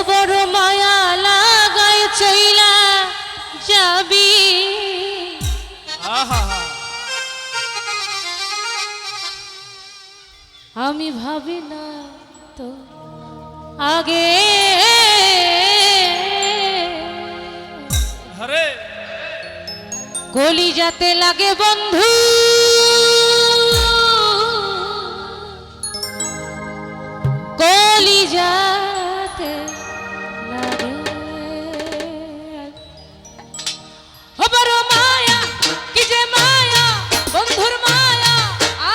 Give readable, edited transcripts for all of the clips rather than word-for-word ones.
বড় মায়া লাগায় চইলা যাবি আমি ভাবি না তো আগে কলি যাতে লাগে বন্ধু কলি যাতে লাগে বড় মায়া কি যে মায়া বন্ধুর মায়া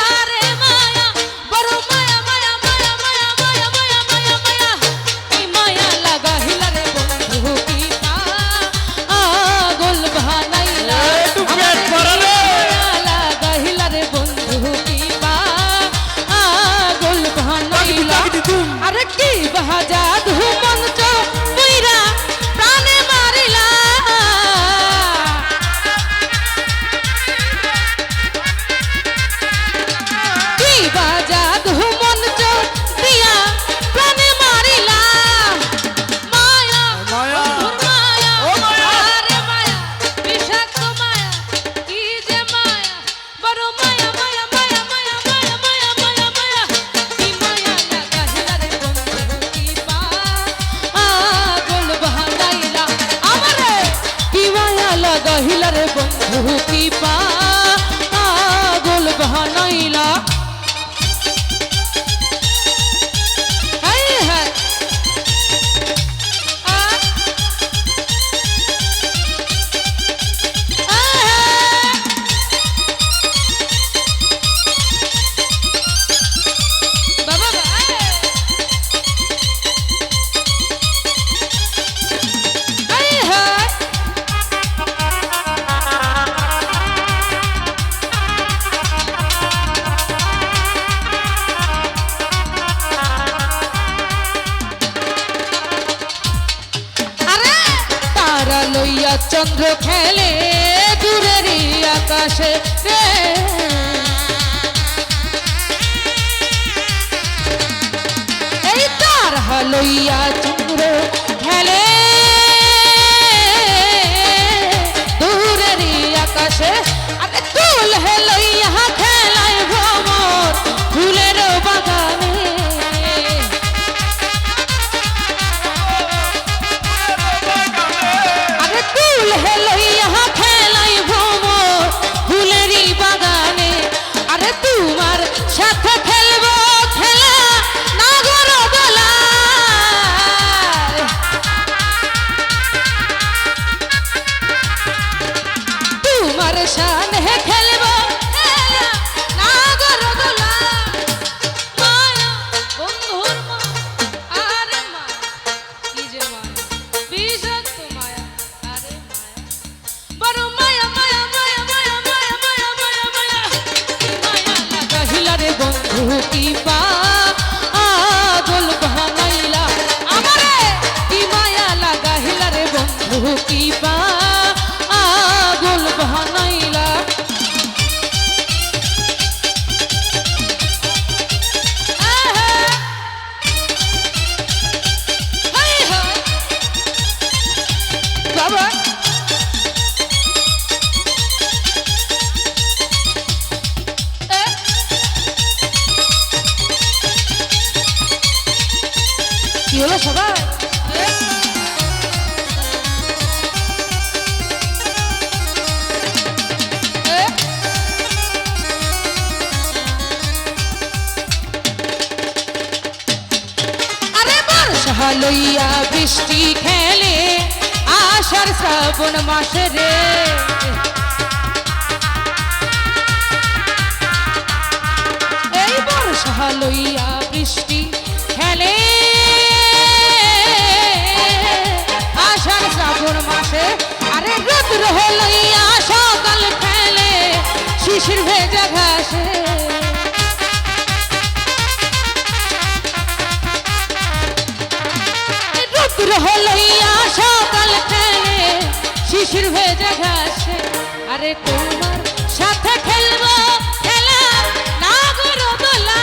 আরে মায়া বড় মায়া মায়া মায়া মায়া মায়া মায়া মায়া মায়া এই মায়া লাগা হিলা রে বন্ধু কি পাগল বানাইলা আমার মায়া লাগা হিলা রে বন্ধু কি পাগল বানাইলা আরে কি বাজা ধুমঞ্চ কইরা প্রাণে মারিলা কি বাজা ধুমঞ্চ দিয়া প্রাণে মারিলা মায়া মায়া মায়া ও মায়া আরে মায়া বিষাক্ত মায়া কি যে মায়া বড় মায়া মায়া মায়া মায়া মায়া মায়া মায়া মায়া কি মায়া লাগা হিলা রে বন্ধু কি পাগল বানাইলা আমারে কি মায়া লাগা হিলা রে বন্ধু কি পাগল বানাইলা হাই হাই বাবা হাই হাই আরে তারা লইয়া চন্দ্র খেলে দূরের আকাশে রে এই তারা লইয়া চন্দ্র খেলে দূরের আকাশে আরে তুল হে লইয়া খেলায় ভ্রমর ফুলের বাগানে আরে তুল হে লইয়া খেলাই ভ্রমর ফুলেরই বাগানে আরে তোমার সাথে খেলবো খেলা নাগর দোলায় তোমার সাথে খেলবো খেলা নাগর দোলায় মায়া বন্ধুর মা আরে মায়া কি যে মায়া বিষাক্ত মায়া আরে মায়া বড় মায়া মায়া মায়া মায়া মায়া মায়া মায়া মায়া কি মায়া লাগা হিলা রে বন্ধু কি পাগল বানাইলা আমারে কি মায়া লাগা হিলা রে বন্ধু কি পাগল বানাইলা হাই হাই বাবা কি হলো সবাই আরে বর্ষা লইয়া বৃষ্টি খেলে আষাঢ় শ্রাবণ মাসে রে এই বর্ষা লইয়া বৃষ্টি খেলে আষাঢ় শ্রাবণ মাসে আরে রুদ্র লইয়া সকাল খেলে শিশির ভেজা ঘাসে রুদ্র লইয়া সকাল খেলে শিশির ভেজা ঘাসে আরে তোমার সাথে খেলবো খেলা নাগর দোলা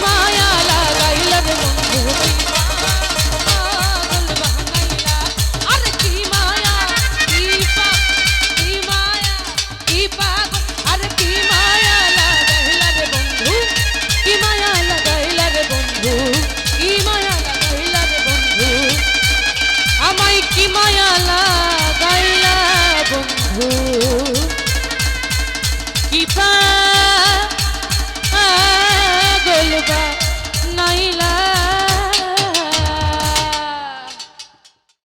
মায়া লাগাইলা রে বন্ধু কি পাগল বানাইলা আরে কি মায়া কি কি মায়া কি পাগল আরে কি মায়া লাগাইলা রে বন্ধু কি মায়া লাগাইলা রে বন্ধু কি মায়া লাগাইলা রে বন্ধু আমায় কি মায়া লাগাইলা বন্ধু কি